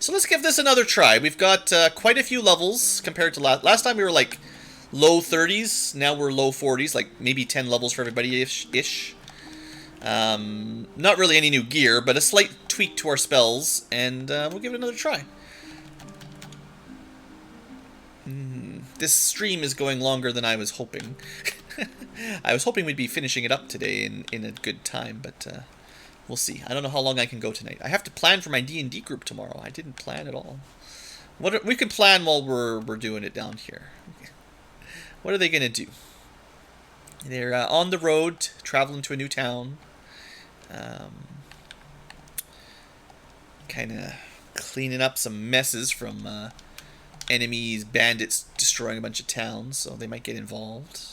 So let's give this another try. We've got quite a few levels compared to last time. We were like low 30s. Now we're low 40s, like maybe 10 levels for everybody ish. Not really any new gear, but a slight tweak to our spells, and we'll give it another try. This stream is going longer than I was hoping. I was hoping we'd be finishing it up today in a good time, but we'll see. I don't know how long I can go tonight. I have to plan for my D&D group tomorrow. I didn't plan at all. We can plan while we're doing it down here. What are they gonna do? They're on the road, traveling to a new town. Kind of cleaning up some messes from enemies, bandits destroying a bunch of towns, so they might get involved.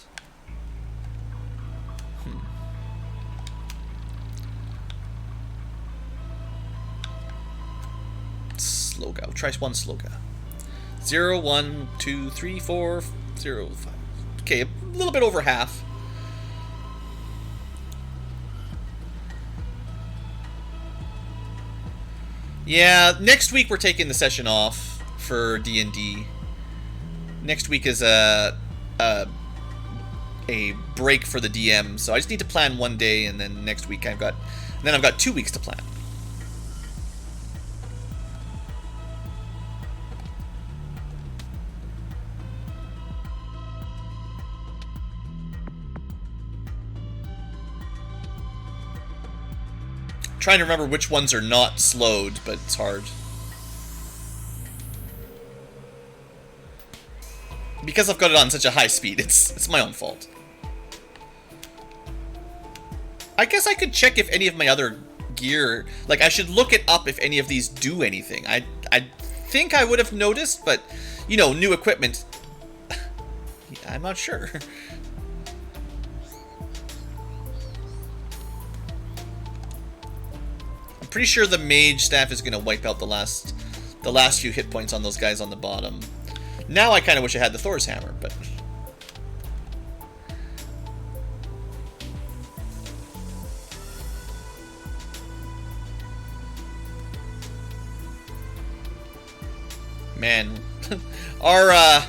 Sloga. We'll try one sloga. 0, 1, 2, 3, 4, 0, 5. Okay, a little bit over half. Yeah, next week we're taking the session off for D&D. Next week is a break for the DM, so I just need to plan one day, and then next week I've got 2 weeks to plan. Trying to remember which ones are not slowed, but it's hard. Because I've got it on such a high speed, it's my own fault. I guess I could check if any of my other gear, like I should look it up if any of these do anything. I think I would have noticed, but you know, new equipment. I'm not sure. Pretty sure the mage staff is going to wipe out the last few hit points on those guys on the bottom. Now I kind of wish I had the Thor's hammer, but man, our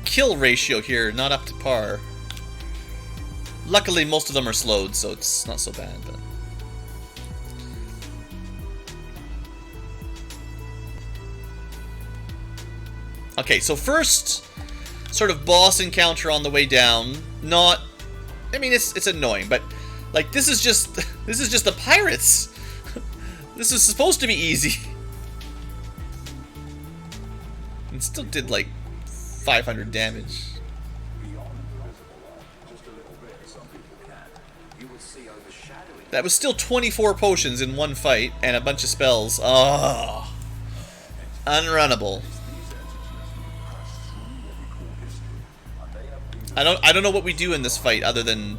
kill ratio here not up to par. Luckily, most of them are slowed, so it's not so bad. But okay, so first sort of boss encounter on the way down. Not, I mean, it's annoying, but like this is just the pirates. This is supposed to be easy. And still did like 500 damage. That was still 24 potions in one fight and a bunch of spells. Oh, unrunnable. I don't know what we do in this fight other than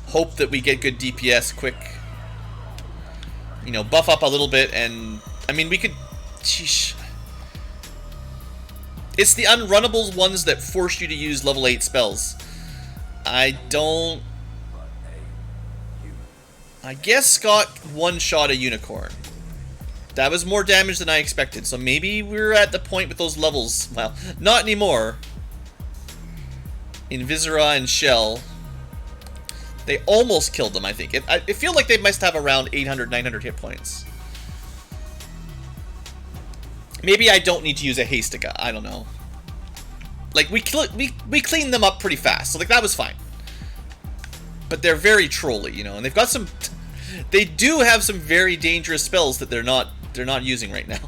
hope that we get good DPS quick. You know, buff up a little bit, and I mean we could. Sheesh. It's the unrunnables ones that force you to use level 8 spells. I guess Scott one-shot a unicorn. That was more damage than I expected, so maybe we're at the point with those levels. Well, not anymore. Invisera and Shell. They almost killed them, I think. I feel like they must have around 800, 900 hit points. Maybe I don't need to use a Hastica. I don't know. Like, we cleaned them up pretty fast, so like that was fine. But they're very trolly, you know, and they've got some. They do have some very dangerous spells that they're not using right now.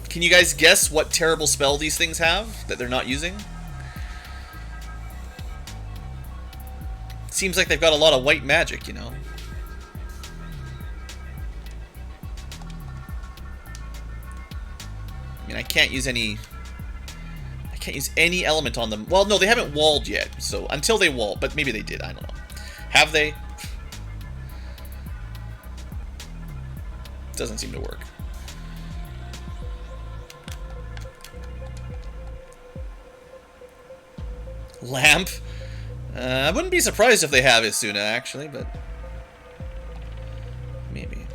Can you guys guess what terrible spell these things have that they're not using? Seems like they've got a lot of white magic, you know. I mean, I can't use any element on them. Well, no, they haven't walled yet, so until they wall, but maybe they did, I don't know. Have they? Doesn't seem to work. Lamp. I wouldn't be surprised if they have Isuna, actually, but maybe.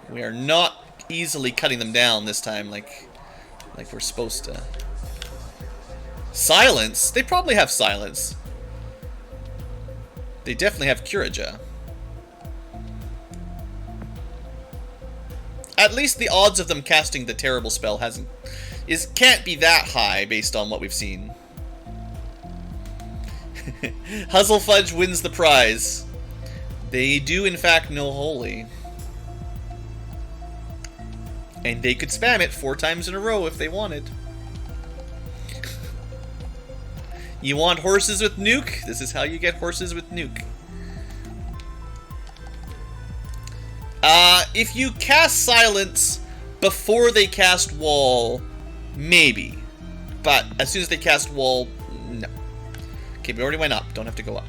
We are not easily cutting them down this time, like we're supposed to. Silence? They probably have silence. They definitely have Curaja. At least the odds of them casting the terrible spell can't be that high based on what we've seen. Huzzlefudge wins the prize. They do in fact know Holy. And they could spam it 4 times in a row if they wanted. You want horses with nuke? This is how you get horses with nuke. If you cast silence before they cast wall, maybe. But as soon as they cast wall, no. Okay, we already went up. Don't have to go up.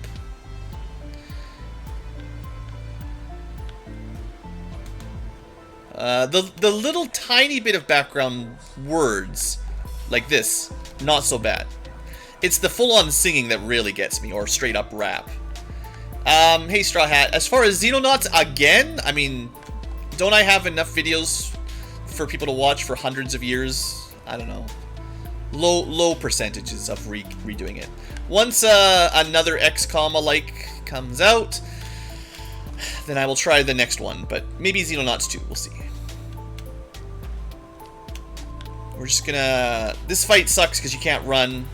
The little tiny bit of background words, like this, not so bad. It's the full-on singing that really gets me, or straight-up rap. Hey Straw Hat, as far as Xenonauts, again, I mean, don't I have enough videos for people to watch for hundreds of years? I don't know. Low percentages of redoing it. Once another XCOM-alike comes out, then I will try the next one, but maybe Xenonauts 2, we'll see. We're just gonna... This fight sucks because you can't run.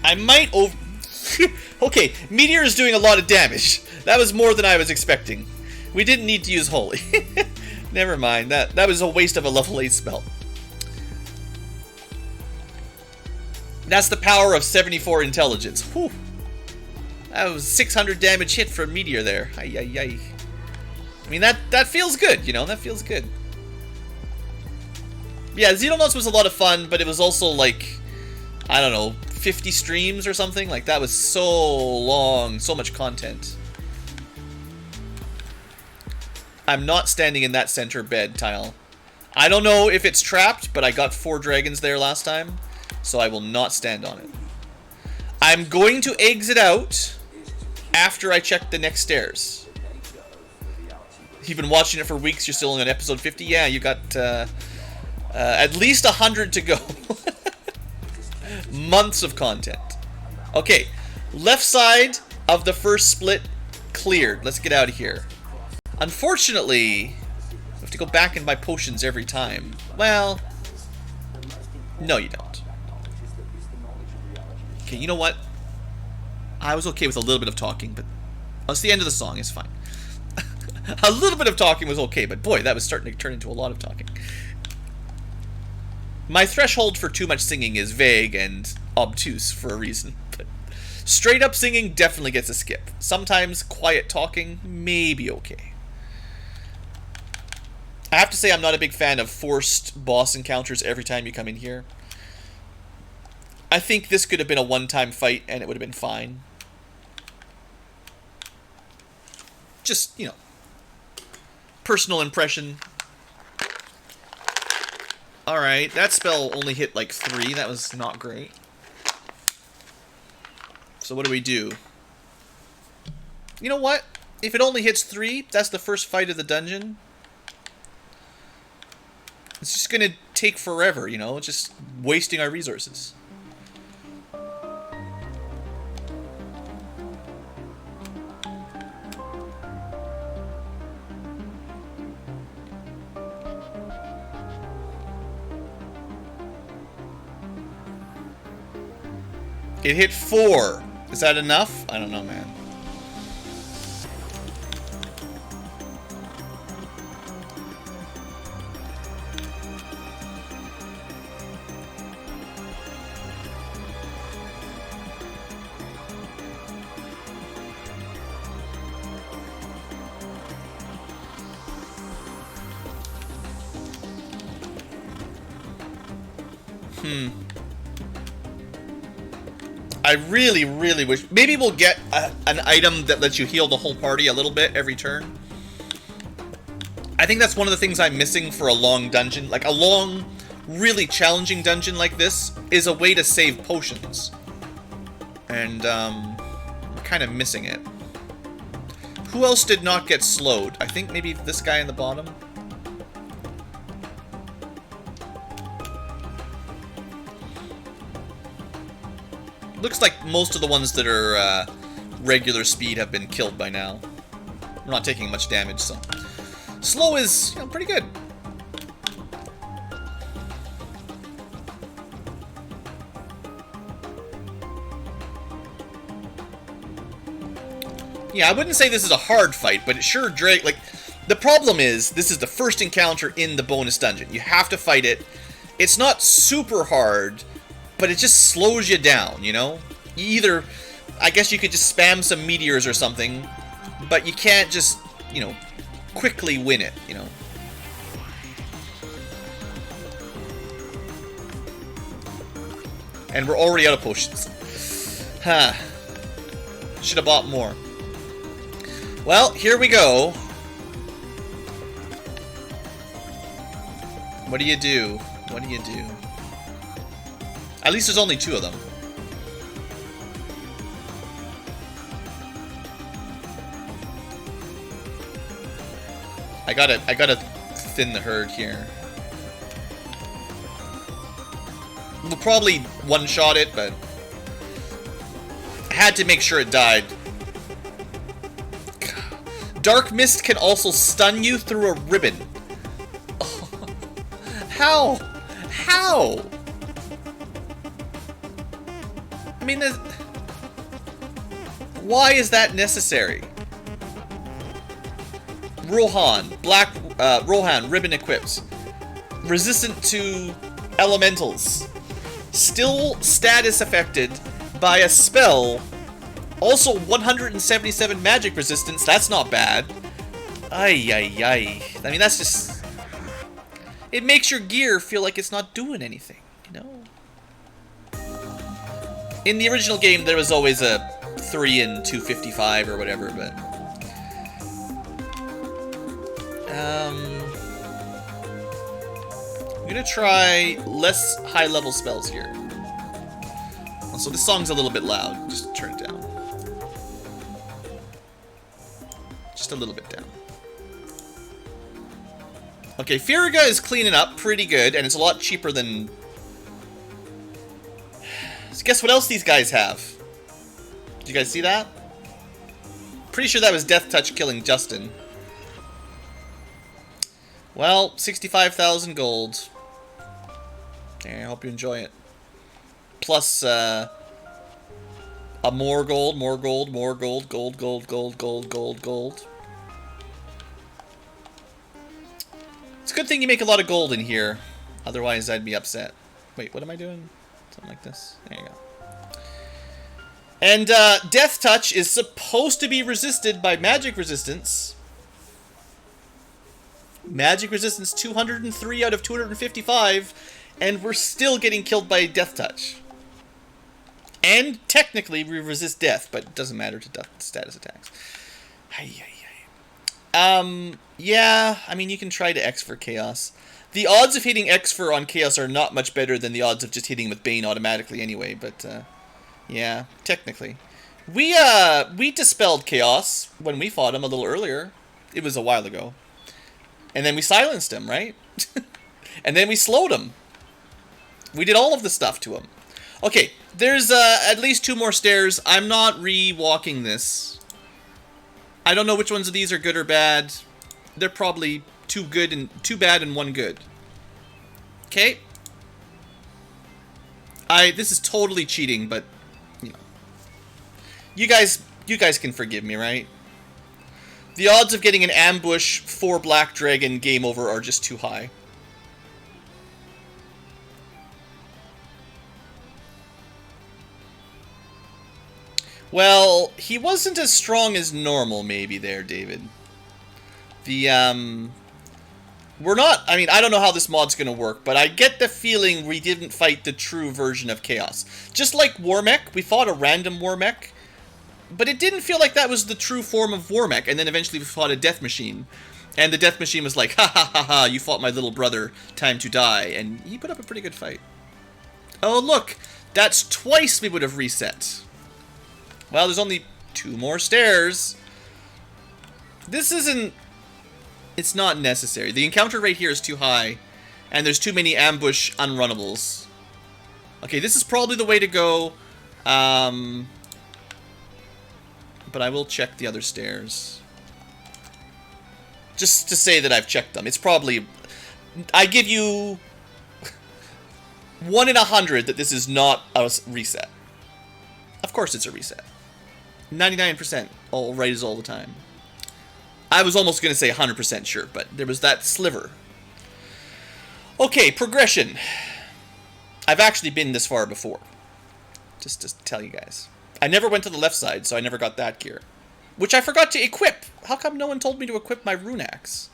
I might over... Okay, Meteor is doing a lot of damage. That was more than I was expecting. We didn't need to use Holy. Never mind, that was a waste of a level 8 spell. That's the power of 74 intelligence. Whew. That was 600 damage hit for Meteor there. Ay, ay, ay. I mean, that feels good, you know? That feels good. Yeah, Xenonauts was a lot of fun, but it was also like, I don't know, 50 streams or something? Like, that was so long, so much content. I'm not standing in that center bed tile. I don't know if it's trapped, but I got 4 dragons there last time, so I will not stand on it. I'm going to exit out after I check the next stairs. You've been watching it for weeks, you're still on episode 50? Yeah, you got at least 100 to go. Months of content. Okay, left side of the first split cleared. Let's get out of here. Unfortunately, we have to go back and buy potions every time. Well, no you don't. Okay, you know what? I was okay with a little bit of talking, but it's the end of the song, it's fine. A little bit of talking was okay, but boy, that was starting to turn into a lot of talking. My threshold for too much singing is vague and obtuse for a reason, but straight up singing definitely gets a skip. Sometimes quiet talking may be okay. I have to say I'm not a big fan of forced boss encounters every time you come in here. I think this could have been a one-time fight and it would have been fine. Just, you know, personal impression. Alright, that spell only hit like 3. That was not great. So what do we do? You know what? If it only hits 3, that's the first fight of the dungeon. It's just gonna take forever, you know? It's just wasting our resources. It hit 4. Is that enough? I don't know, man. I really, really wish... Maybe we'll get an item that lets you heal the whole party a little bit every turn. I think that's one of the things I'm missing for a long dungeon. Like, a long, really challenging dungeon like this is a way to save potions. And, I'm kind of missing it. Who else did not get slowed? I think maybe this guy in the bottom. Looks like most of the ones that are regular speed have been killed by now. We're not taking much damage, so... Slow is, you know, pretty good. Yeah, I wouldn't say this is a hard fight, but it sure drag... Like, the problem is, this is the first encounter in the bonus dungeon. You have to fight it. It's not super hard, but it just slows you down, you know? You either... I guess you could just spam some meteors or something, but you can't just, you know, quickly win it, you know? And we're already out of potions. Huh. Should have bought more. Well, here we go. What do you do? What do you do? At least there's only 2 of them. I gotta thin the herd here. We'll probably one-shot it, but I had to make sure it died. Dark Mist can also stun you through a ribbon. Oh, how? How? I mean, why is that necessary? Rohan, ribbon equips. Resistant to elementals. Still status affected by a spell. Also 177 magic resistance, that's not bad. Ay, ay, ay. I mean, that's just... It makes your gear feel like it's not doing anything, you know? In the original game, there was always a 3 and 255 or whatever, but... I'm gonna try less high-level spells here. Also, this song's a little bit loud. Just turn it down. Just a little bit down. Okay, Firiga is cleaning up pretty good, and it's a lot cheaper than... So guess what else these guys have? Did you guys see that? Pretty sure that was Death Touch killing Justin. Well, 65,000 gold. Okay, I hope you enjoy it. Plus, a more gold, more gold, more gold, gold, gold, gold, gold, gold, gold. It's a good thing you make a lot of gold in here. Otherwise, I'd be upset. Wait, what am I doing? Something like this. There you go. And, Death Touch is supposed to be resisted by magic resistance. Magic resistance 203 out of 255, and we're still getting killed by Death Touch. And technically we resist death, but it doesn't matter to status attacks. Yeah, I mean, you can try to X for Chaos. The odds of hitting X for on Chaos are not much better than the odds of just hitting with Bane automatically anyway, but yeah, technically. We dispelled Chaos when we fought him a little earlier. It was a while ago. And then we silenced him, right? And then we slowed him. We did all of the stuff to him. Okay, there's at least 2 more stairs. I'm not re-walking this. I don't know which ones of these are good or bad. They're probably 2 good and 2 bad and 1 good. Okay. This is totally cheating, but you know. You guys can forgive me, right? The odds of getting an ambush for Black Dragon game over are just too high. Well, he wasn't as strong as normal, maybe, there, David. We're not... I mean, I don't know how this mod's gonna work, but I get the feeling we didn't fight the true version of Chaos. Just like Warmech, we fought a random Warmech, But it didn't feel like that was the true form of Romhack, and then eventually we fought a death machine. And the death machine was like, ha ha ha ha, you fought my little brother, time to die. And he put up a pretty good fight. Oh, look, that's twice we would have reset. Well, there's only 2 more stairs. This isn't... It's not necessary. The encounter rate here is too high, and there's too many ambush unrunnables. Okay, this is probably the way to go. But I will check the other stairs. Just to say that I've checked them. It's probably... I give you 1 in 100 that this is not a reset. Of course it's a reset. 99% all right is all the time. I was almost going to say 100% sure, but there was that sliver. Okay, progression. I've actually been this far before. Just to tell you guys. I never went to the left side, so I never got that gear. Which I forgot to equip. How come no one told me to equip my rune axe?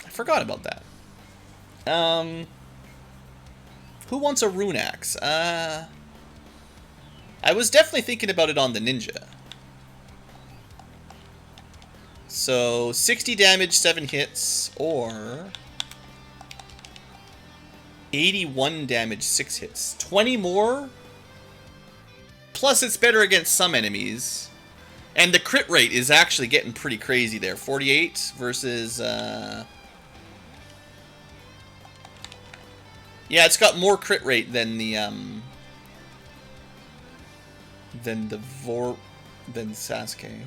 I forgot about that. Who wants a rune axe? I was definitely thinking about it on the ninja. So, 60 damage, 7 hits, or 81 damage, 6 hits. 20 more? Plus, it's better against some enemies. And the crit rate is actually getting pretty crazy there. 48 versus... Yeah, it's got more crit rate than the... than Sasuke.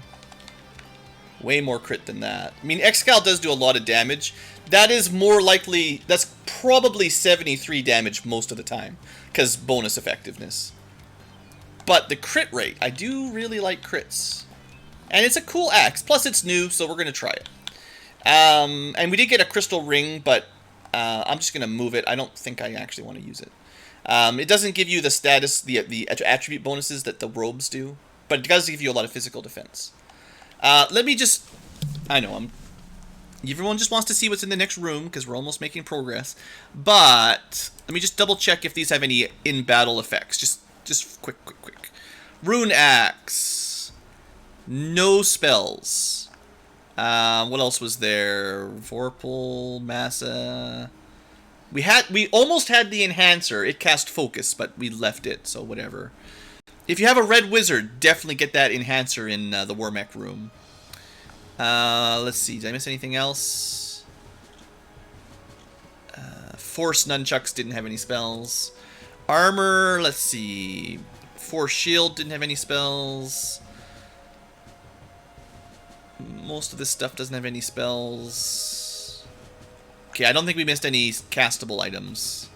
Way more crit than that. I mean, Excal does do a lot of damage. That is more likely... That's probably 73 damage most of the time. Because bonus effectiveness. But the crit rate, I do really like crits. And it's a cool axe. Plus it's new, so we're going to try it. And we did get a crystal ring, but I'm just going to move it. I don't think I actually want to use it. It doesn't give you the status, the attribute bonuses that the robes do. But it does give you a lot of physical defense. Let me just... I know, everyone just wants to see what's in the next room, because we're almost making progress. But let me just double check if these have any in-battle effects. Just quick. Rune Axe. No spells. What else was there? Vorpal, Massa. We almost had the Enhancer. It cast Focus, but we left it, so whatever. If you have a red wizard, definitely get that Enhancer in the Romhack room. Let's see. Did I miss anything else? Force Nunchucks didn't have any spells. Armor, let's see. Force Shield didn't have any spells. Most of this stuff doesn't have any spells. Okay, I don't think we missed any castable items.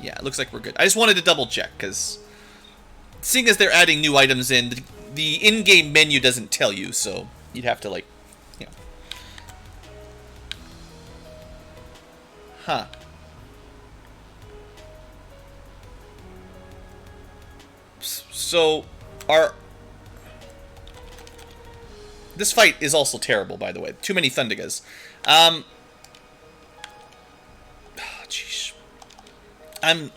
Yeah, it looks like we're good. I just wanted to double check, because seeing as they're adding new items in, the in-game menu doesn't tell you, so you'd have to, like, you know. Huh. So, this fight is also terrible, by the way. Too many Thundigas. Jeez. I'm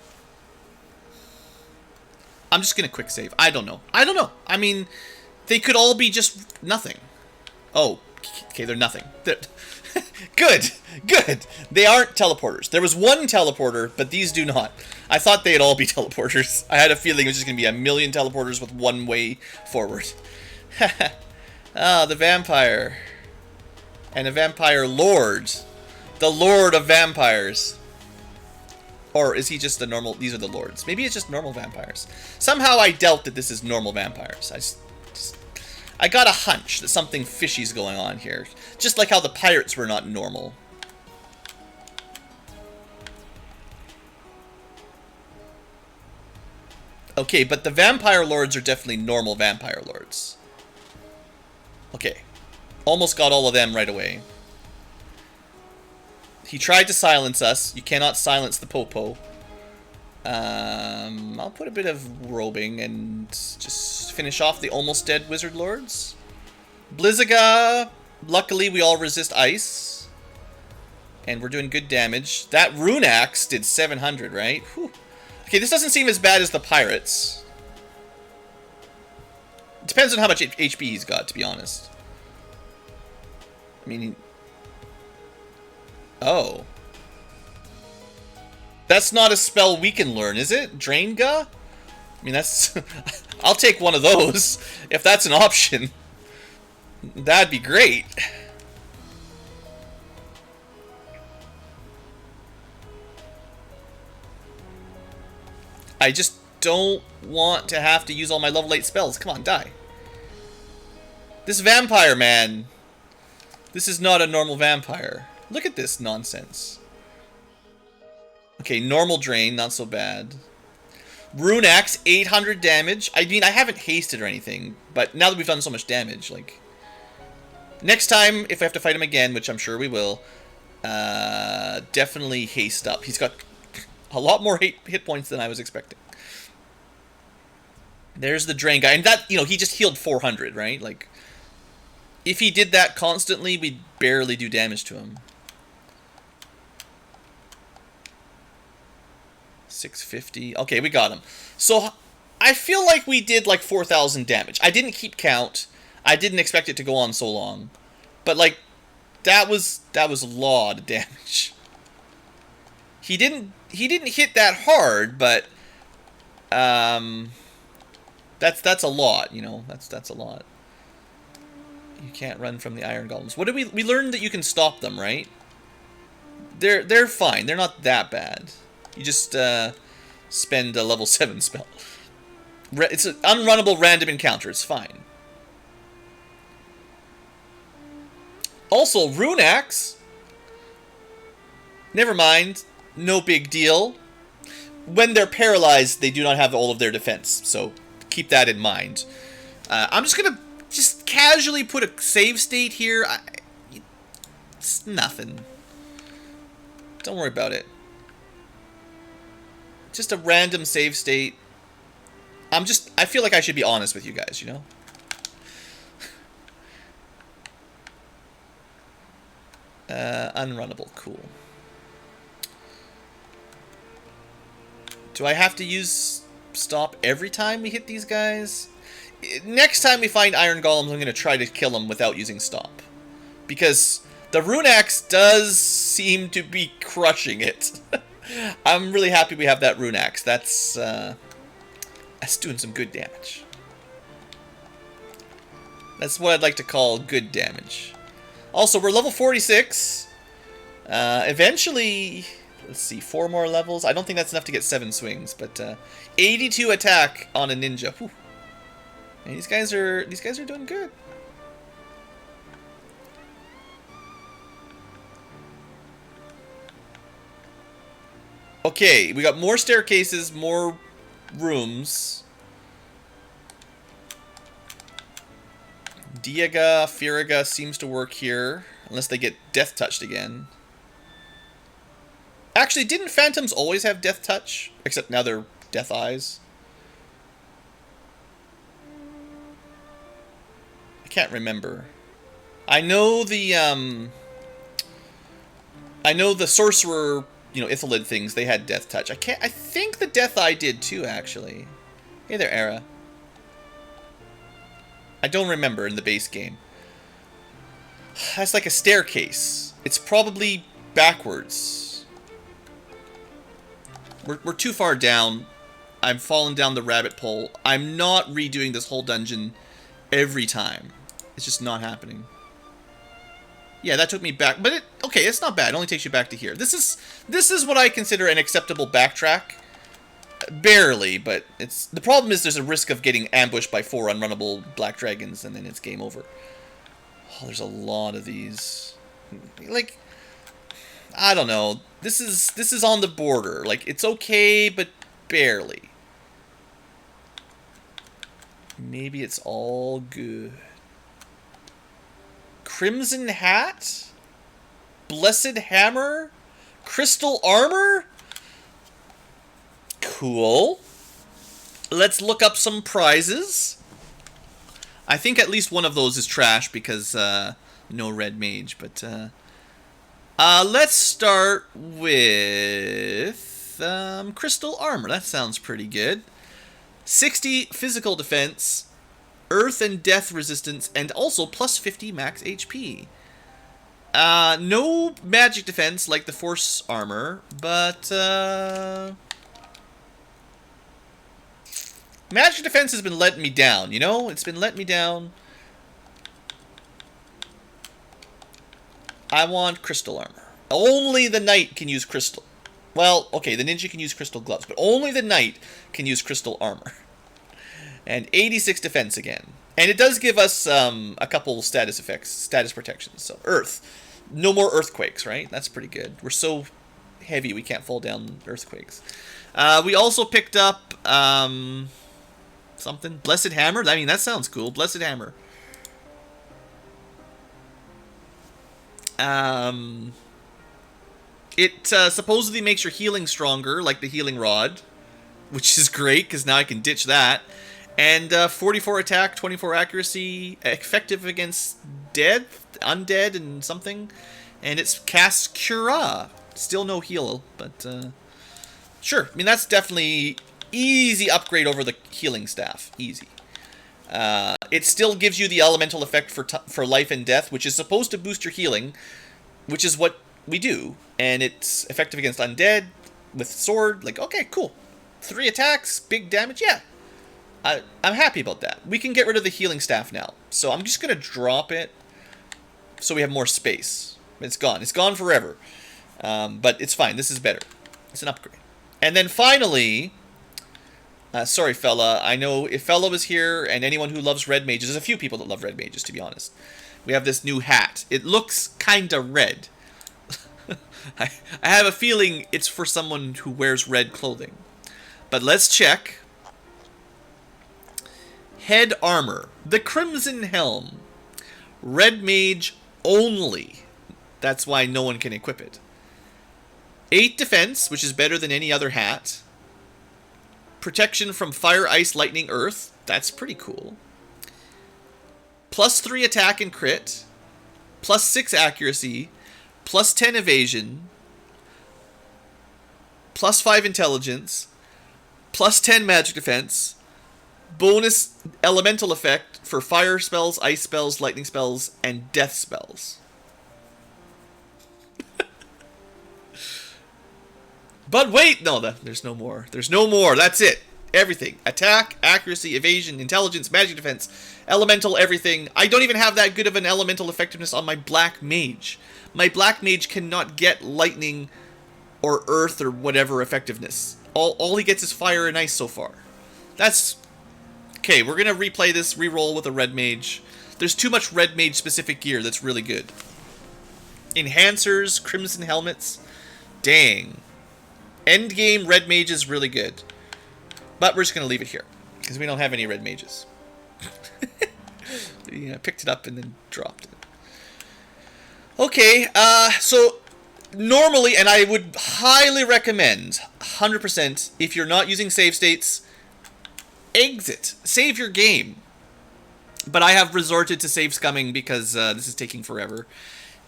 just gonna quick save. I don't know. I mean, they could all be just nothing. Oh, okay, they're nothing. Good. They aren't teleporters. There was one teleporter, but these do not. I thought they'd all be teleporters. I had a feeling it was just going to be a million teleporters with one way forward. Ah, the vampire. And a vampire lord. The lord of vampires. Or is he just the normal... These are the lords. Maybe it's just normal vampires. Somehow I doubt that this is normal vampires. I got a hunch that something fishy's going on here. Just like how the pirates were not normal. Okay, but the vampire lords are definitely normal vampire lords. Okay. Almost got all of them right away. He tried to silence us. You cannot silence the Popo. I'll put a bit of robing and just finish off the almost dead wizard lords. Blizzaga. Luckily, we all resist ice. And we're doing good damage. That rune axe did 700, right? Whew. Okay, this doesn't seem as bad as the pirates. Depends on how much HP he's got, to be honest. I mean... Oh. That's not a spell we can learn, is it? Drainga? I mean, that's... I'll take one of those, if that's an option. That'd be great. I just don't want to have to use all my level 8 spells. Come on, die. This vampire, man. This is not a normal vampire. Look at this nonsense. Okay, normal drain, not so bad. Rune Axe, 800 damage. I mean, I haven't hasted or anything, but now that we've done so much damage, like... Next time, if I have to fight him again, which I'm sure we will, definitely haste up. He's got a lot more hit points than I was expecting. There's the drain guy, and that, you know, he just healed 400, right? Like, if he did that constantly, we'd barely do damage to him. 650. Okay, we got him. So, I feel like we did like 4,000 damage. I didn't keep count. I didn't expect it to go on so long. But, like, that was a lot of damage. He didn't hit that hard, but that's a lot, you know. That's a lot. You can't run from the iron golems. What did we learned that you can stop them, right? They're fine. They're not that bad. You just spend a level 7 spell. It's an unrunnable random encounter. It's fine. Also, Rune Axe. Never mind. No big deal. When they're paralyzed, they do not have all of their defense. So keep that in mind. I'm just going to just casually put a save state here. It's nothing. Don't worry about it. Just a random save state. I feel like I should be honest with you guys, you know? Unrunnable, cool. Do I have to use stop every time we hit these guys? Next time we find iron golems, I'm going to try to kill them without using stop. Because the Rune Axe does seem to be crushing it. I'm really happy we have that Rune Axe. That's doing some good damage. That's what I'd like to call good damage. Also, we're level 46. Eventually, let's see, 4 more levels. I don't think that's enough to get 7 swings, but 82 attack on a ninja. Whew. And these guys are doing good. Okay, we got more staircases, more rooms. Diaga, Firaga seems to work here, unless they get death touched again. Actually, didn't phantoms always have death touch? Except now they're death eyes. I can't remember. I know the sorcerer, you know, Ithalid things, they had death touch. I think the death eye did too, actually. Hey there, Era. I don't remember in the base game. That's like a staircase. It's probably backwards. We're too far down. I'm falling down the rabbit hole. I'm not redoing this whole dungeon every time. It's just not happening. Yeah, that took me back. But okay, it's not bad. It only takes you back to here. This is what I consider an acceptable backtrack. Barely, but it's the problem is there's a risk of getting ambushed by 4 unrunnable black dragons and then it's game over. Oh, there's a lot of these. Like, I don't know. This is on the border. Like, it's okay, but barely. Maybe it's all good. Crimson Hat? Blessed Hammer? Crystal Armor? Cool. Let's look up some prizes. I think at least one of those is trash because no red mage, but let's start with crystal armor. That sounds pretty good. 60 physical defense, earth and death resistance, and also plus 50 max HP. No magic defense like the force armor, but magic defense has been letting me down, you know? It's been letting me down. I want crystal armor. Only the knight can use crystal. Well, okay, the ninja can use crystal gloves, but only the knight can use crystal armor. And 86 defense again. And it does give us a couple status effects, status protections. So, earth. No more earthquakes, right? That's pretty good. We're so heavy we can't fall down earthquakes. We also picked up something. Blessed Hammer? I mean, that sounds cool. Blessed Hammer. It supposedly makes your healing stronger, like the healing rod, which is great, because now I can ditch that. And 44 attack, 24 accuracy, effective against undead, and something. And it's cast Cura. Still no heal, but sure. I mean, that's definitely easy upgrade over the healing staff. Easy. It still gives you the elemental effect for life and death, which is supposed to boost your healing, which is what we do. And it's effective against undead with sword. Like, okay, cool. 3 attacks, big damage, yeah. I'm happy about that. We can get rid of the healing staff now. So I'm just going to drop it so we have more space. It's gone. It's gone forever. But it's fine. This is better. It's an upgrade. And then finally, sorry, fella. I know if fella was here and anyone who loves red mages, there's a few people that love red mages, to be honest. We have this new hat. It looks kind of red. I have a feeling it's for someone who wears red clothing. But let's check. Head armor. The Crimson Helm. Red mage only. That's why no one can equip it. 8 defense, which is better than any other hat. Protection from fire, ice, lightning, earth. That's pretty cool. Plus 3 attack and crit. Plus 6 accuracy. Plus 10 evasion. Plus 5 intelligence. Plus 10 magic defense. Bonus elemental effect for fire spells, ice spells, lightning spells, and death spells. But wait, no, there's no more. There's no more. That's it. Everything. Attack, accuracy, evasion, intelligence, magic defense, elemental, everything. I don't even have that good of an elemental effectiveness on my black mage. My black mage cannot get lightning or earth or whatever effectiveness. All he gets is fire and ice so far. That's... Okay, we're going to replay this, reroll with a red mage. There's too much red mage specific gear that's really good. Enhancers, crimson helmets. Dang. Endgame red mage is really good. But we're just going to leave it here, because we don't have any red mages. Yeah, picked it up and then dropped it. Okay, so normally, and I would highly recommend, 100%, if you're not using save states, exit. Save your game. But I have resorted to save scumming because this is taking forever.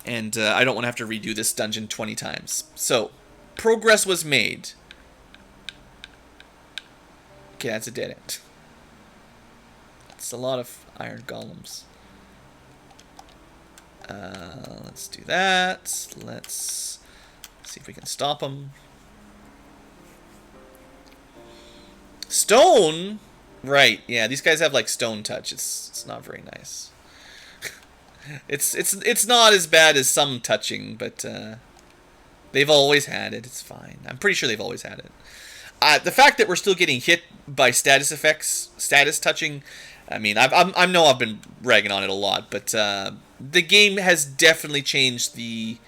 And I don't want to have to redo this dungeon 20 times. So, progress was made. Okay, that's a dead end. It's a lot of iron golems. Let's do that. Let's see if we can stop them. Stone? Right, yeah, these guys have like stone touch. It's not very nice. It's not as bad as some touching, but they've always had it. It's fine. I'm pretty sure they've always had it. The fact that we're still getting hit by status effects, status touching, I mean, I know I've been ragging on it a lot, but the game has definitely changed the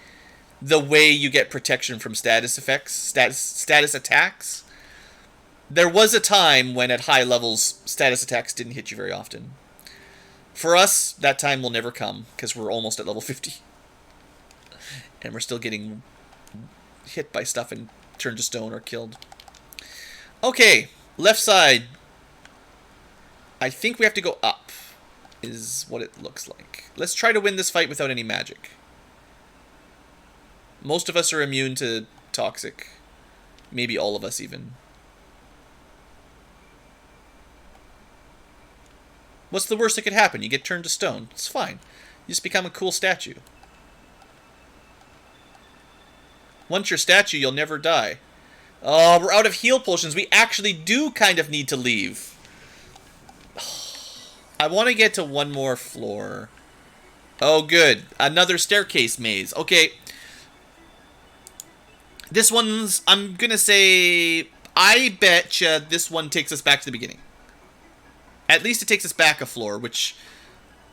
way you get protection from status effects, status attacks. There was a time when at high levels, status attacks didn't hit you very often. For us, that time will never come, because we're almost at level 50. And we're still getting hit by stuff and turned to stone or killed. Okay, left side. I think we have to go up, is what it looks like. Let's try to win this fight without any magic. Most of us are immune to toxic. Maybe all of us even. What's the worst that could happen? You get turned to stone. It's fine. You just become a cool statue. Once you're a statue, you'll never die. Oh, we're out of heal potions. We actually do kind of need to leave. I want to get to one more floor. Oh, good. Another staircase maze. Okay. This one's, I'm going to say, I betcha this one takes us back to the beginning. At least it takes us back a floor, which,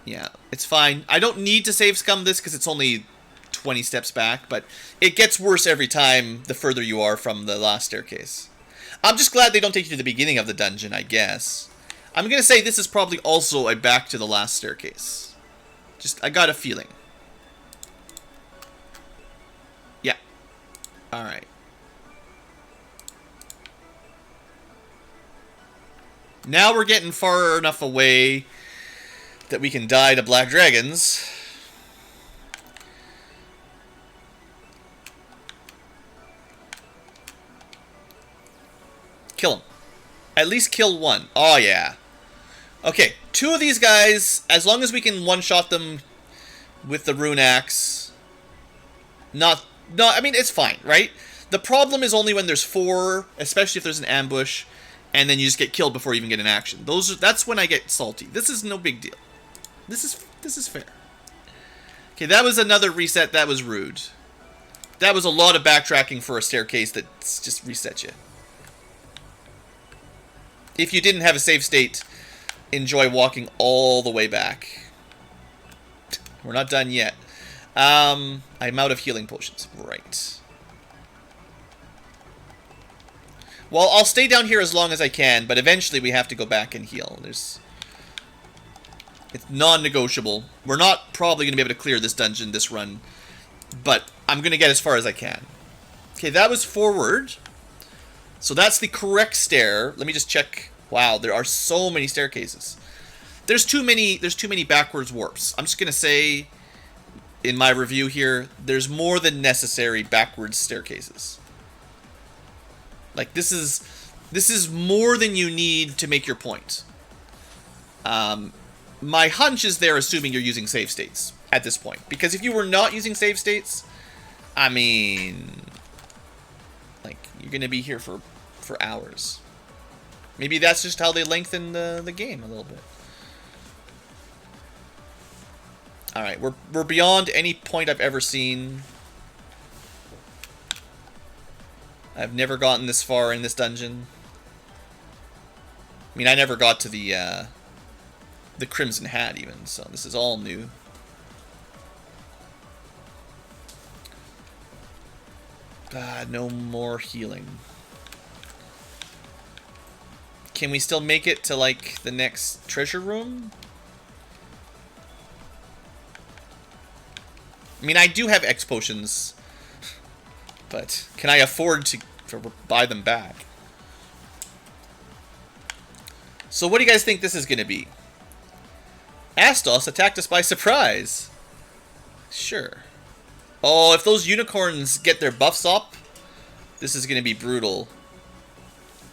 yeah, it's fine. I don't need to save scum this because it's only 20 steps back, but it gets worse every time the further you are from the last staircase. I'm just glad they don't take you to the beginning of the dungeon, I guess. I'm going to say this is probably also a back to the last staircase. Just, I got a feeling. Yeah. Alright. Now we're getting far enough away that we can die to black dragons. Kill him. At least kill one. Oh, yeah. Okay, 2 of these guys, as long as we can one-shot them with the rune axe. I mean, it's fine, right? The problem is only when there's 4, especially if there's an ambush, and then you just get killed before you even get an action. That's when I get salty. This is no big deal. This is fair. Okay, that was another reset. That was rude. That was a lot of backtracking for a staircase that just resets you. If you didn't have a save state, enjoy walking all the way back. We're not done yet. I'm out of healing potions. Right. Well, I'll stay down here as long as I can, but eventually we have to go back and heal. It's non-negotiable. We're not probably going to be able to clear this dungeon, this run, but I'm going to get as far as I can. Okay, that was forward. So that's the correct stair. Let me just check. Wow, there are so many staircases. There's too many backwards warps. I'm just going to say in my review here, there's more than necessary backwards staircases. Like, this is more than you need to make your point. My hunch is they're assuming you're using save states at this point. Because if you were not using save states, I mean, like, you're going to be here for hours. Maybe that's just how they lengthen the game a little bit. Alright, we're beyond any point I've ever seen. I've never gotten this far in this dungeon. I mean, I never got to the Crimson Hat even, so this is all new. God, no more healing. Can we still make it to, like, the next treasure room? I mean, I do have X potions, but can I afford to buy them back? So what do you guys think this is going to be? Astos attacked us by surprise. Sure. Oh, if those unicorns get their buffs up, this is going to be brutal.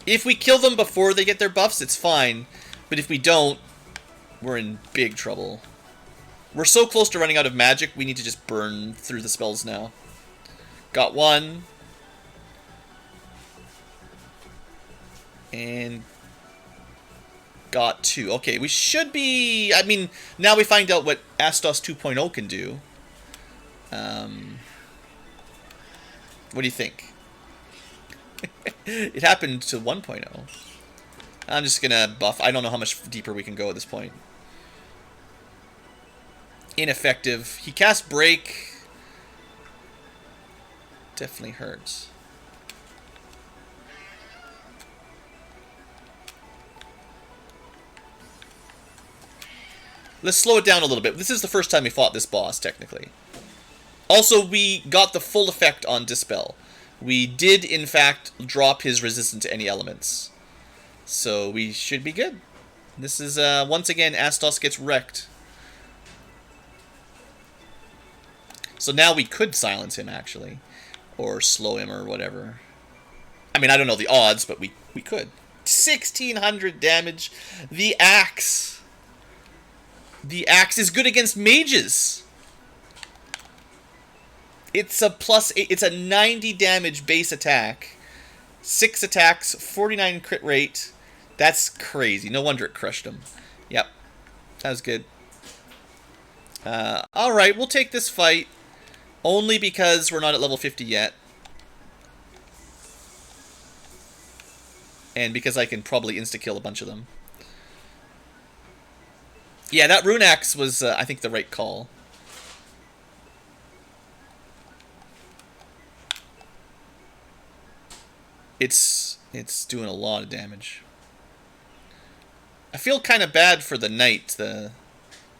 If we kill them before they get their buffs, it's fine. But if we don't, we're in big trouble. We're so close to running out of magic, we need to just burn through the spells now. Got one. And got 2. Okay, we should be... I mean, now we find out what Astos 2.0 can do. What do you think? It happened to 1.0. I'm just gonna buff. I don't know how much deeper we can go at this point. Ineffective. He cast Break. Definitely hurts. Let's slow it down a little bit. This is the first time we fought this boss, technically. Also, we got the full effect on Dispel. We did, in fact, drop his resistance to any elements. So we should be good. This is, once again, Astos gets wrecked. So now we could silence him, actually. Or slow him, or whatever. I mean, I don't know the odds, but we could. 1,600 damage. The axe. The axe is good against mages. It's a +8. It's a 90 damage base attack. 6 attacks, 49 crit rate. That's crazy. No wonder it crushed him. Yep. That was good. Alright, we'll take this fight. Only because we're not at level 50 yet. And because I can probably insta-kill a bunch of them. Yeah, that rune axe was, I think, the right call. It's doing a lot of damage. I feel kind of bad for the knight.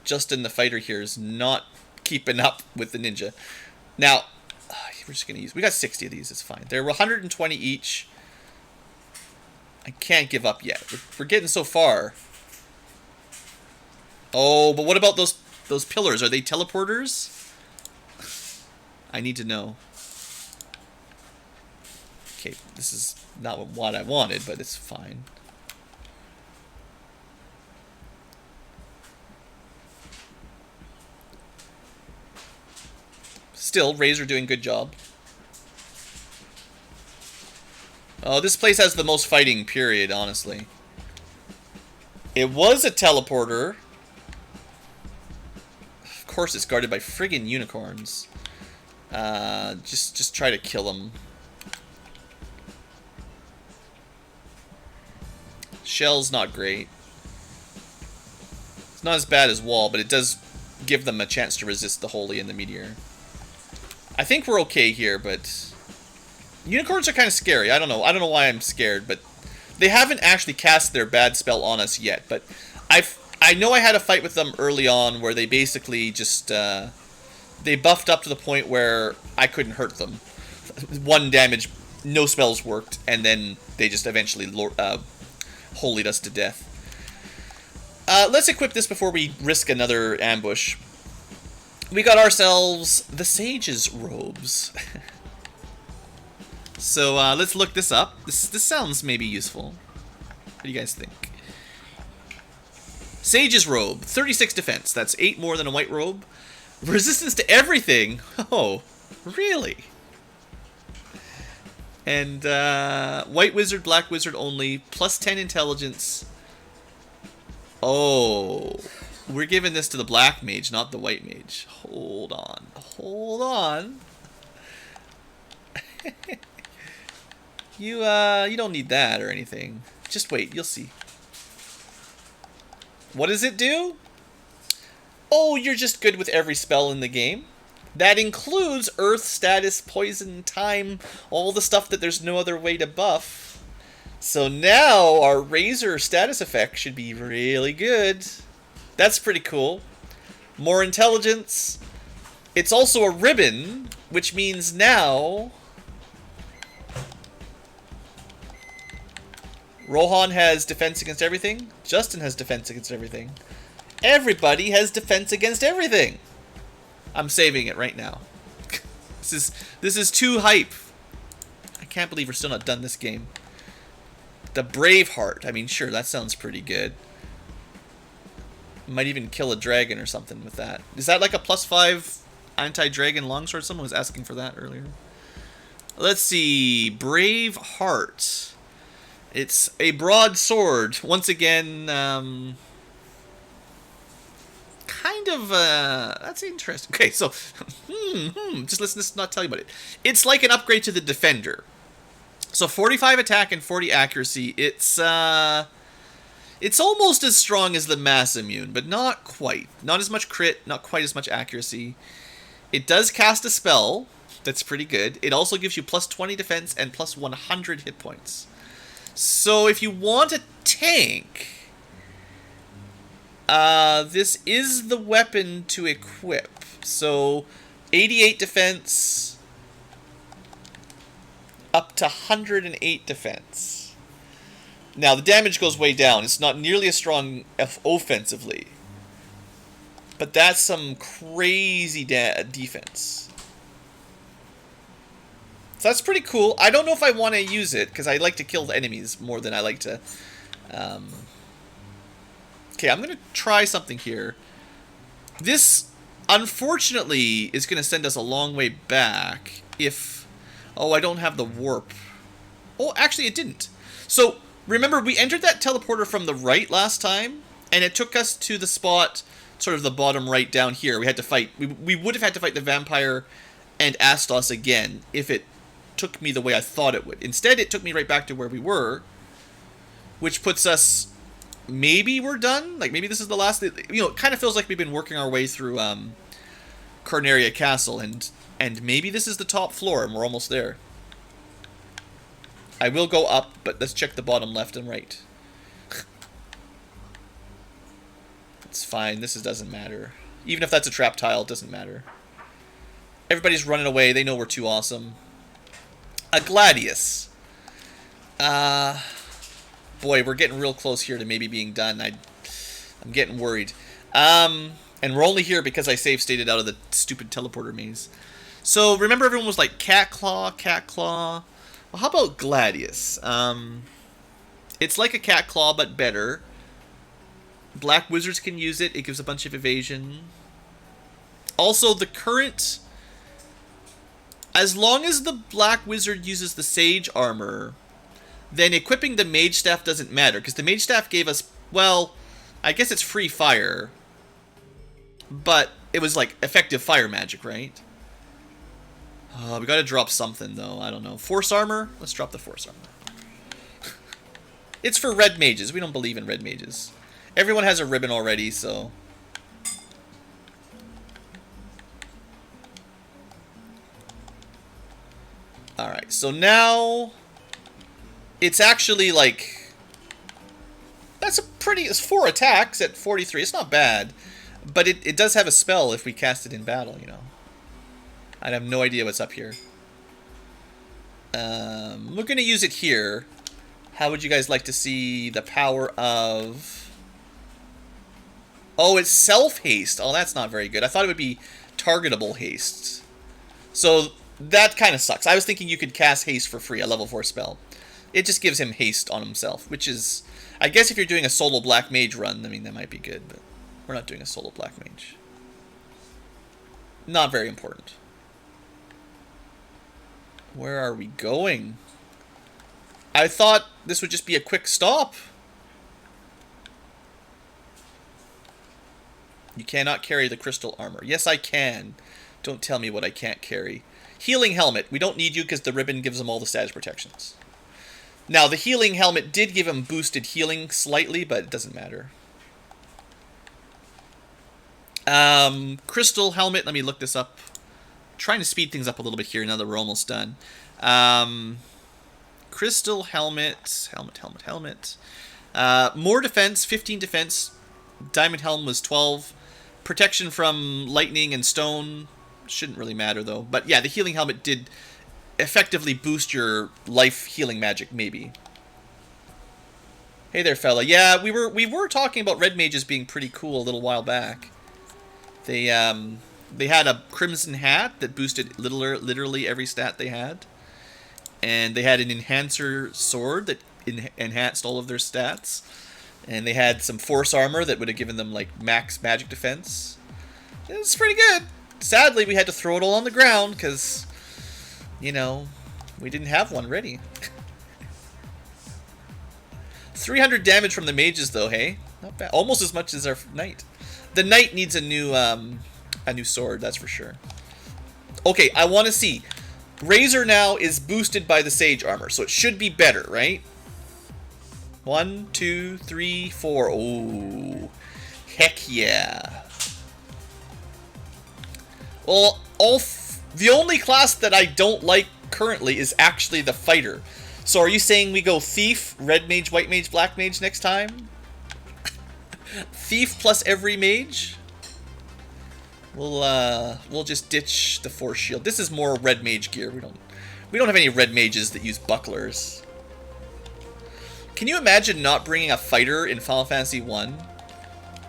Justin the fighter here is not keeping up with the ninja. Now, we're just going to use... We got 60 of these, it's fine. They're 120 each. I can't give up yet. We're getting so far. Oh, but what about those pillars? Are they teleporters? I need to know. Okay, this is not what I wanted, but it's fine. Still, Razor doing good job. Oh, this place has the most fighting, period, honestly. It was a teleporter. Of course, it's guarded by friggin' unicorns. Just try to kill them. Shell's not great. It's not as bad as Wall, but it does give them a chance to resist the Holy and the Meteor. I think we're okay here, but... Unicorns are kind of scary. I don't know why I'm scared, but... They haven't actually cast their bad spell on us yet, but... I know I had a fight with them early on where they basically just... they buffed up to the point where I couldn't hurt them. 1 damage, no spells worked, and then they just eventually holied us to death. Let's equip this before we risk another ambush. We got ourselves the Sage's Robes. So let's look this up. This sounds maybe useful. What do you guys think? Sage's Robe, 36 defense. That's 8 more than a white robe. Resistance to everything. Oh, really? And white wizard, black wizard only. Plus 10 intelligence. Oh, we're giving this to the black mage, not the white mage. Hold on. Hold on. You don't need that or anything. Just wait, you'll see. What does it do? Oh, you're just good with every spell in the game. That includes Earth, Status, Poison, Time, all the stuff that there's no other way to buff. So now our Razor status effect should be really good. That's pretty cool. More intelligence. It's also a ribbon, which means now... Rohan has defense against everything. Justin has defense against everything. Everybody has defense against everything. I'm saving it right now. This is too hype. I can't believe we're still not done this game. The Braveheart. I mean, sure, that sounds pretty good. Might even kill a dragon or something with that. Is that like a +5 anti-dragon longsword? Someone was asking for that earlier. Let's see. Braveheart. It's a broadsword. Once again, kind of, that's interesting. Okay, so, just listen, this is not telling you about it. It's like an upgrade to the Defender. So 45 attack and 40 accuracy. It's almost as strong as the Mass Immune, but not quite. Not as much crit, not quite as much accuracy. It does cast a spell. That's pretty good. It also gives you +20 defense and +100 hit points. So if you want a tank, this is the weapon to equip. So 88 defense, up to 108 defense. Now the damage goes way down. It's not nearly as strong offensively, but that's some crazy defense. So that's pretty cool. I don't know if I want to use it, because I like to kill the enemies more than I like to... Okay, I'm going to try something here. This, unfortunately, is going to send us a long way back if... Oh, I don't have the warp. Oh, actually, it didn't. So, remember, we entered that teleporter from the right last time, and it took us to the spot, sort of the bottom right down here. We had to fight... We would have had to fight the vampire and Astos again if it took me the way I thought it would. Instead, it took me right back to where we were, which puts us... Maybe we're done? Like, maybe this is the last... You know, it kind of feels like we've been working our way through Carnaria Castle, and maybe this is the top floor, and we're almost there. I will go up, but let's check the bottom left and right. It's fine. This doesn't matter. Even if that's a trap tile, it doesn't matter. Everybody's running away. They know we're too awesome. A Gladius. Boy, we're getting real close here to maybe being done. I'm getting worried. And we're only here because I save stated out of the stupid teleporter maze. So, remember everyone was like, Cat Claw, Cat Claw. Well, how about Gladius? It's like a Cat Claw, but better. Black Wizards can use it. It gives a bunch of evasion. Also, the current... As long as the Black Wizard uses the Sage Armor, then equipping the Mage Staff doesn't matter, because the Mage Staff gave us, well, I guess it's free fire, but it was like effective fire magic, right? We gotta drop something, though. I don't know. Force Armor? Let's drop the Force Armor. It's for red mages. We don't believe in red mages. Everyone has a ribbon already, so... Alright, so now... It's actually, like... That's a pretty... It's 4 attacks at 43. It's not bad. But it does have a spell if we cast it in battle, you know. I have no idea what's up here. We're going to use it here. How would you guys like to see the power of... Oh, it's self-haste. Oh, that's not very good. I thought it would be targetable haste. So, that kind of sucks. I was thinking you could cast haste for free, a level 4 spell. It just gives him haste on himself, which is... I guess if you're doing a solo Black Mage run, I mean, that might be good, but we're not doing a solo Black Mage. Not very important. Where are we going? I thought this would just be a quick stop. You cannot carry the crystal armor. Yes, I can. Don't tell me what I can't carry. Healing helmet. We don't need you because the ribbon gives them all the status protections. Now, the healing helmet did give him boosted healing slightly, but it doesn't matter. Crystal helmet. Let me look this up. Trying to speed things up a little bit here now that we're almost done. Crystal helmet. Helmet. More defense. 15 defense. Diamond helm was 12. Protection from lightning and stone. Shouldn't really matter, though. But yeah, the healing helmet did effectively boost your life healing magic, maybe. Hey there, fella. Yeah, we were talking about red mages being pretty cool a little while back. They had a crimson hat that boosted literally every stat they had. And they had an enhancer sword that enhanced all of their stats. And they had some force armor that would have given them, like, max magic defense. It was pretty good. Sadly, we had to throw it all on the ground because, you know, we didn't have one ready. 300 damage from the mages, though, hey? Not bad. Almost as much as our knight. The knight needs a new sword, that's for sure. Okay, I want to see. Razor now is boosted by the Sage Armor, so it should be better, right? 1, 2, 3, 4. Oh, heck yeah. Well, the only class that I don't like currently is actually the fighter. So are you saying we go Thief, Red Mage, White Mage, Black Mage next time? Thief plus every mage? We'll just ditch the Force Shield. This is more Red Mage gear. We don't have any Red Mages that use bucklers. Can you imagine not bringing a fighter in Final Fantasy 1?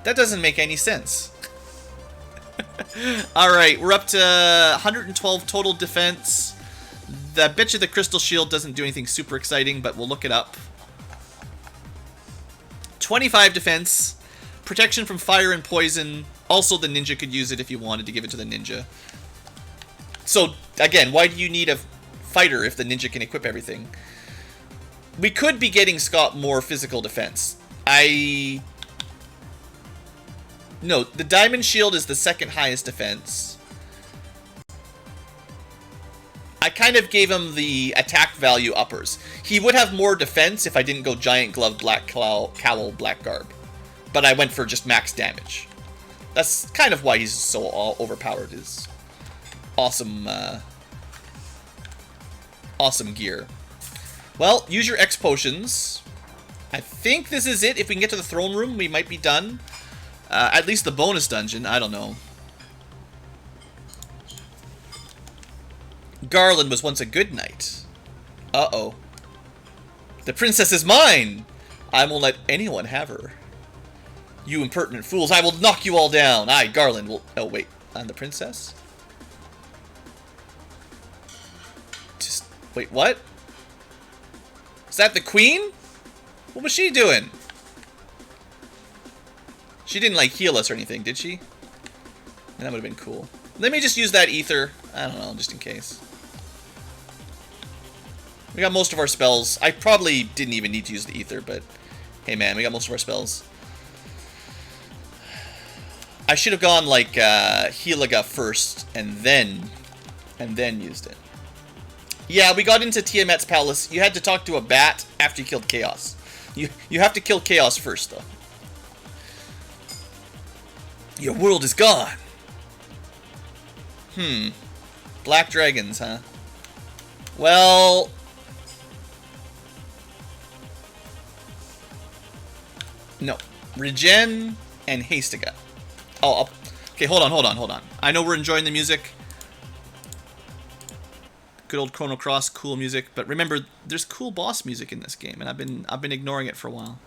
That doesn't make any sense. Alright, we're up to 112 total defense. I bet you the Crystal Shield doesn't do anything super exciting, but we'll look it up. 25 defense. Protection from fire and poison. Also, the ninja could use it if you wanted to give it to the ninja. So, again, why do you need a fighter if the ninja can equip everything? We could be getting Scott more physical defense. No, the diamond shield is the second highest defense. I kind of gave him the attack value uppers. He would have more defense if I didn't go giant glove, black cowl, black garb. But I went for just max damage. That's kind of why he's so overpowered. His awesome, awesome gear. Well, use your X potions. I think this is it. If we can get to the throne room, we might be done. At least the bonus dungeon. I don't know. Garland was once a good knight. Uh-oh. The princess is mine! I won't let anyone have her. You impertinent fools, I will knock you all down. I, Garland, will... Oh, wait. I'm the princess? Just... Wait, what? Is that the queen? What was she doing? She didn't, like, heal us or anything, did she? That would have been cool. Let me just use that ether. I don't know, just in case. We got most of our spells. I probably didn't even need to use the ether, but... Hey, man, we got most of our spells. I should have gone, like, Heliga first, and then used it. Yeah, we got into Tiamat's palace. You had to talk to a bat after you killed Chaos. You have to kill Chaos first, though. Your world is gone. Black dragons, huh? Well... No. Regen and Hastiga. Oh, okay, hold on. I know we're enjoying the music. Good old Chrono Cross, cool music. But remember, there's cool boss music in this game, and I've been ignoring it for a while.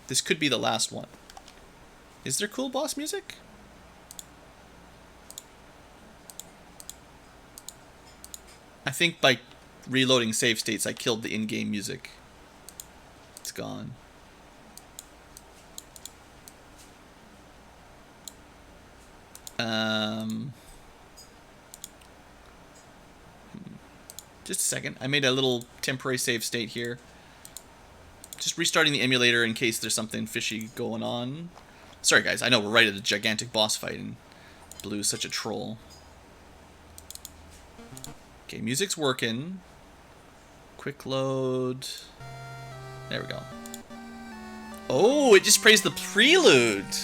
This could be the last one. Is there cool boss music? I think by reloading save states, I killed the in-game music. It's gone. Just a second. I made a little temporary save state here. Just restarting the emulator in case there's something fishy going on. Sorry guys, I know we're right at a gigantic boss fight and Blue's such a troll. Okay, music's working. Quick load. There we go. Oh, it just plays the prelude.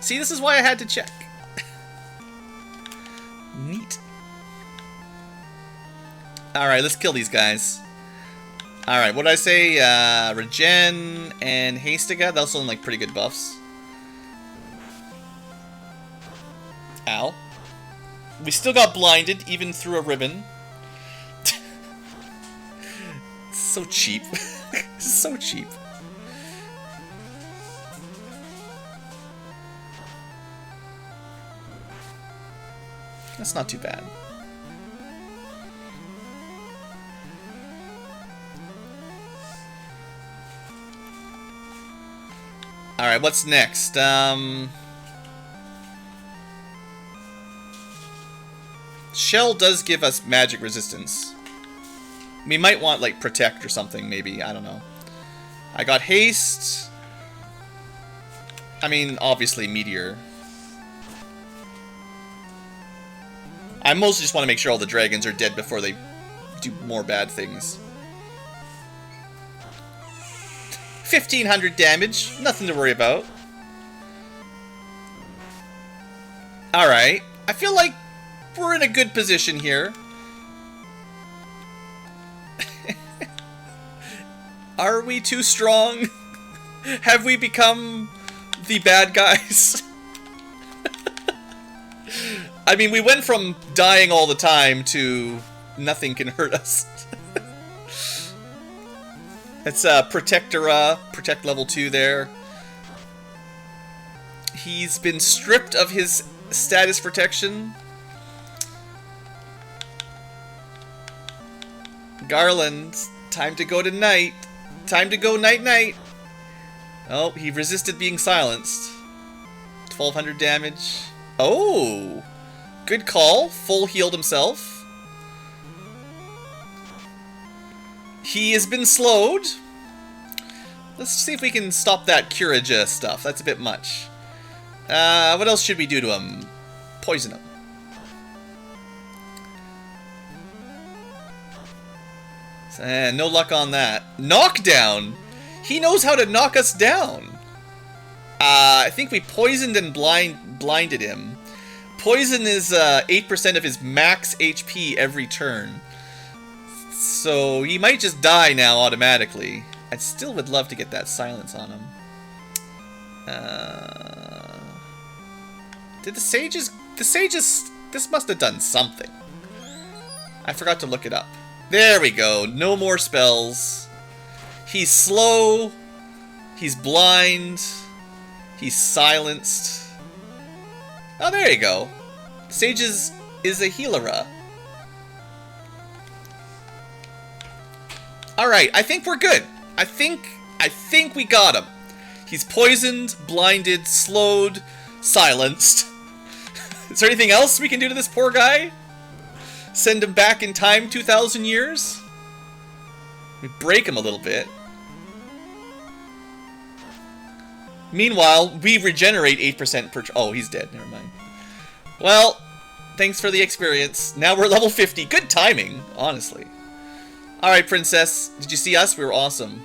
See, this is why I had to check. Neat. Alright, let's kill these guys. Alright, what did I say? Regen and Hastiga. Those sound like pretty good buffs. Ow. We still got blinded, even through a ribbon. So cheap. So cheap. That's not too bad. Alright, what's next? Shell does give us magic resistance. We might want, like, Protect or something, maybe. I don't know. I got Haste. I mean, obviously, Meteor. I mostly just want to make sure all the dragons are dead before they do more bad things. 1,500 damage. Nothing to worry about. Alright. I feel like we're in a good position here. Are we too strong? Have we become the bad guys? I mean, we went from dying all the time to nothing can hurt us. That's Protectora, Protect level 2 there. He's been stripped of his status protection. Garland, time to go to night. Time to go night-night. Oh, he resisted being silenced. 1200 damage. Oh! Good call. Full healed himself. He has been slowed. Let's see if we can stop that Curaja stuff. That's a bit much. What else should we do to him? Poison him. No luck on that. Knockdown! He knows how to knock us down. I think we poisoned and blinded him. Poison is 8% of his max HP every turn. So he might just die now automatically. I still would love to get that silence on him. Did the sages... This must have done something. I forgot to look it up. There we go. No more spells. He's slow. He's blind. He's silenced. Oh, there you go. Sages is a healer. Alright, I think we're good. I think we got him. He's poisoned, blinded, slowed, silenced. Is there anything else we can do to this poor guy? Send him back in time 2,000 years? We break him a little bit. Meanwhile, we regenerate 8% per... Oh, he's dead. Never mind. Well, thanks for the experience. Now we're level 50. Good timing, honestly. Alright, Princess. Did you see us? We were awesome.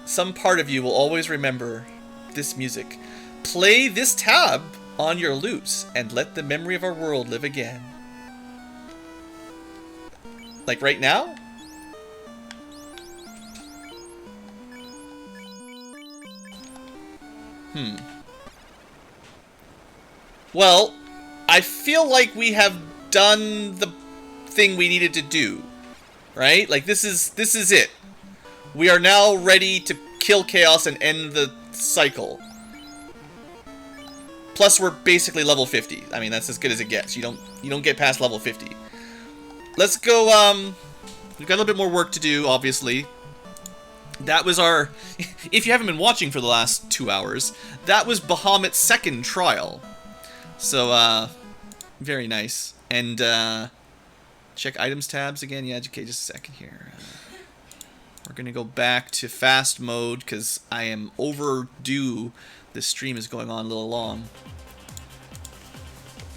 Some part of you will always remember this music. Play this tab on your lute and let the memory of our world live again. Like right now? Well, I feel like we have done the thing we needed to do. Right? Like this is it. We are now ready to kill chaos and end the cycle. Plus we're basically level 50. I mean, that's as good as it gets. You don't get past level 50. Let's go, we've got a little bit more work to do, obviously. That was our... If you haven't been watching for the last 2 hours, that was Bahamut's second trial. So, very nice. And, check items tabs again. Yeah, okay, just a second here. We're gonna go back to fast mode, because I am overdue. This stream is going on a little long.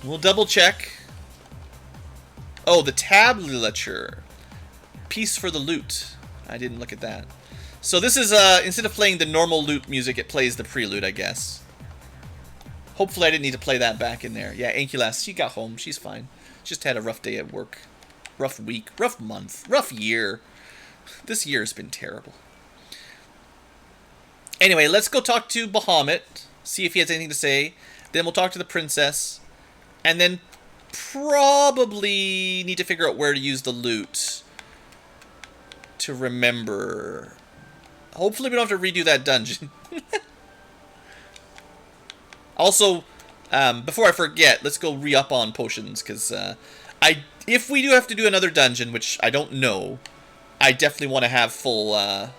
We'll double check. Oh, the tablature. Piece for the lute. I didn't look at that. So this is, instead of playing the normal lute music, it plays the prelude, I guess. Hopefully I didn't need to play that back in there. Yeah, Ankylas, she got home. She's fine. Just had a rough day at work. Rough week. Rough month. Rough year. This year has been terrible. Anyway, let's go talk to Bahamut. See if he has anything to say. Then we'll talk to the princess. And then probably need to figure out where to use the lute. To remember. Hopefully we don't have to redo that dungeon. Also, before I forget, let's go re-up on potions, because if we do have to do another dungeon, which I don't know, I definitely want to have full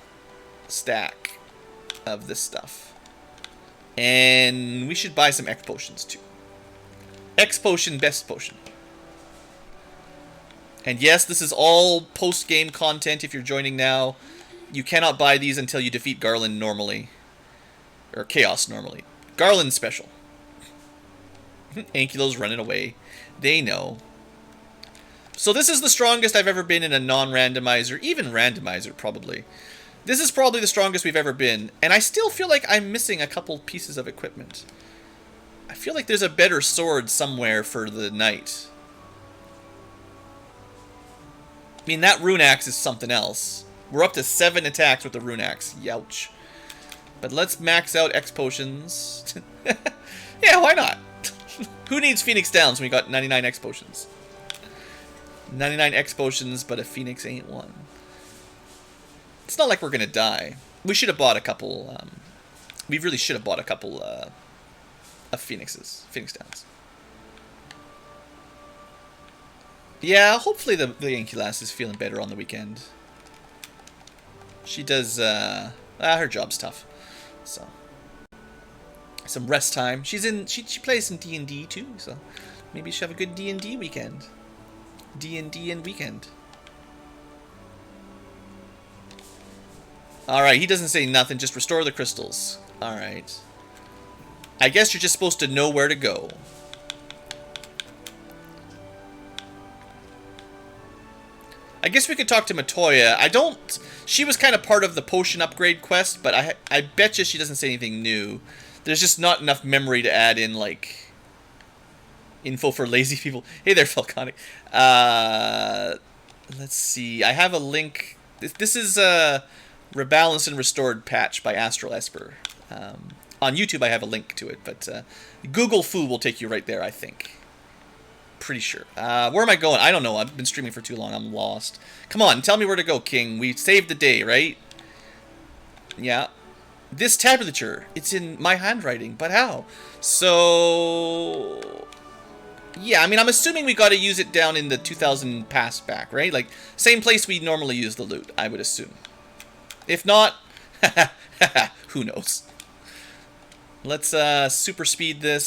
stack of this stuff. And we should buy some X potions too. X potion, best potion. And yes, this is all post-game content if you're joining now. You cannot buy these until you defeat Garland normally. Or Chaos normally. Garland special. Ankylo's running away. They know. So this is the strongest I've ever been in a non-randomizer. Even randomizer, probably. This is probably the strongest we've ever been. And I still feel like I'm missing a couple pieces of equipment. I feel like there's a better sword somewhere for the knight. I mean, that rune axe is something else. We're up to 7 attacks with the rune axe. Youch. But let's max out X potions. Yeah, why not? Who needs Phoenix Downs when we got 99 X potions? 99 X potions, but a Phoenix ain't one. It's not like we're gonna die. We should have bought a couple, we really should have bought a couple, of Phoenix Downs. Yeah, hopefully the Ankylas is feeling better on the weekend. She does, her job's tough. So. some rest time. She plays some D&D too, so maybe she'll have a good D&D weekend. D&D and weekend. Alright, he doesn't say nothing, just restore the crystals. Alright. I guess you're just supposed to know where to go. I guess we could talk to Matoya. She was kind of part of the potion upgrade quest, but I bet you she doesn't say anything new. There's just not enough memory to add in, like, info for lazy people. Hey there, Falconic. Let's see. I have a link. This is a Rebalance and Restored patch by AstralEsper. On YouTube, I have a link to it, but Google Foo will take you right there, I think. Pretty sure. Where am I going? I don't know. I've been streaming for too long. I'm lost. Come on, tell me where to go, King. We saved the day, right? Yeah. This tabulature, it's in my handwriting, but how? So... yeah, I mean, I'm assuming we got to use it down in the 2000 pass back, right? Like, same place we normally use the loot, I would assume. If not, who knows? Let's super speed this.